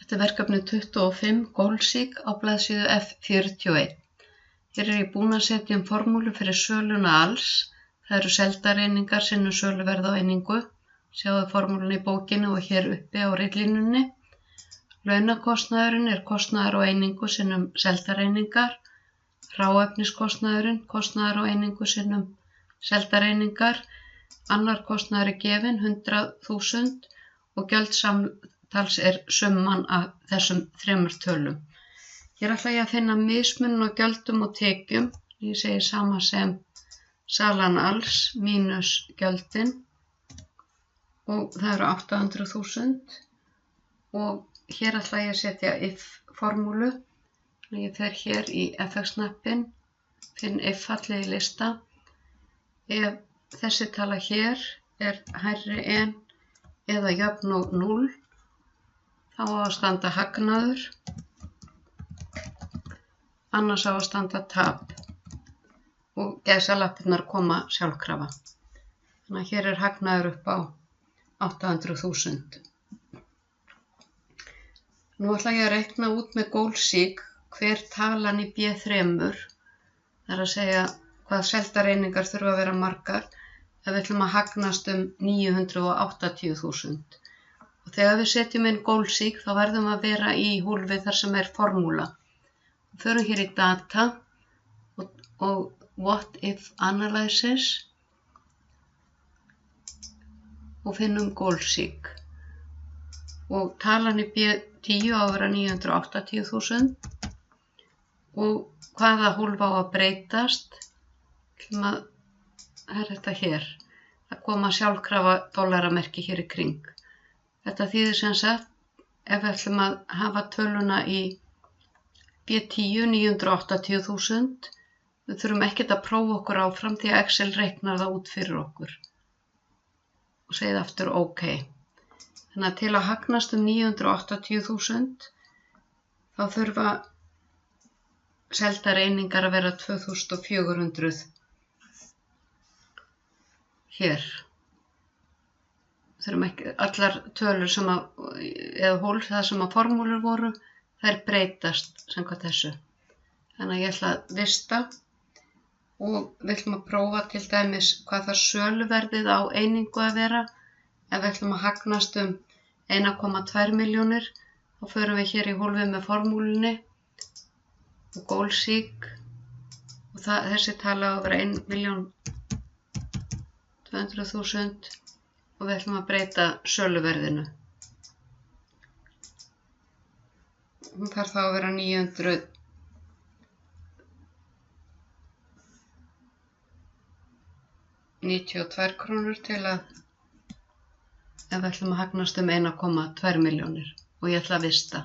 Þetta er verkefni 25, Gólsík á blaðsíðu F41. Hér er ég búin að setja formúlu fyrir söluna alls. Það eru seldareiningar sinnum söluverð á einingu. Sjáðu formúluna í bókinni og hér uppi á ritlínunni. Launakostnaðurinn er kostnaður á einingu sinnum seldareiningar. Hráefniskostnaðurinn, kostnaður á einingu sinnum seldareiningar. Annar kostnaður er gefinn 100.000 og gjöld samtals er summan af þessum þremur tölum. Hér ætla ég að finna mismuninn á gjöldum og tekjum. Ég segi sama sem salan alls mínus gjöldin og það eru 800.000 og hér ætla ég að setja if-formúlu. Ég fer hér í FX-hnappinn, finn if-fallið í lista. Ef þessi tala hér er hærri en eða jöfn og 0, þá á að standa hagnaður, annars á að standa tap og gæsalappirnar koma sjálfkrafa. Þannig að hér er hagnaður upp á 800.000. Nú ætla ég að reikna út með Gólsík hver talan í B3, það er að segja hvað seldareiningar þurfa að vera margar ef við ætlum að hagnast 980.000. Og þegar við setjum inn Gólsík þá verðum að vera í hólfi þar sem er formúla. Við förum hér í data og what if analysis og finnum Gólsík. Og talan í B10 á að vera 980.000 og hvaða hólf á að breytast? Það er þetta hér. Það koma sjálfkrafa dollaramerki hér í kring. Þetta þýðir sem sagt, ef við ætlum að hafa töluna í B10 980.000, við þurfum ekkert að prófa okkur áfram því að Excel reiknar það út fyrir okkur. Og segið aftur OK. Þannig að til að hagnast 980.000, þá þurfa seldareiningar að vera 2.400 hér. Þurfum ekki, allar tölur sem eða hólf það sem formúlur voru, þær breytast samkvæmt þessu. Þannig að ég ætla að vista og við ætlum að prófa til dæmis hvað það söluverðið á einingu að vera. Ef við ætlum að hagnast 1,2 milljónir, þá förum við hér í hólfið með formúlunni og Gólsík og þessi tala á að vera 1.200.000 og við ætlum að breyta söluverðinu. Hún þarf þá að vera 992 krónur til að ef við ætlum að hagnast 1,2 milljónir og ég ætla að vista.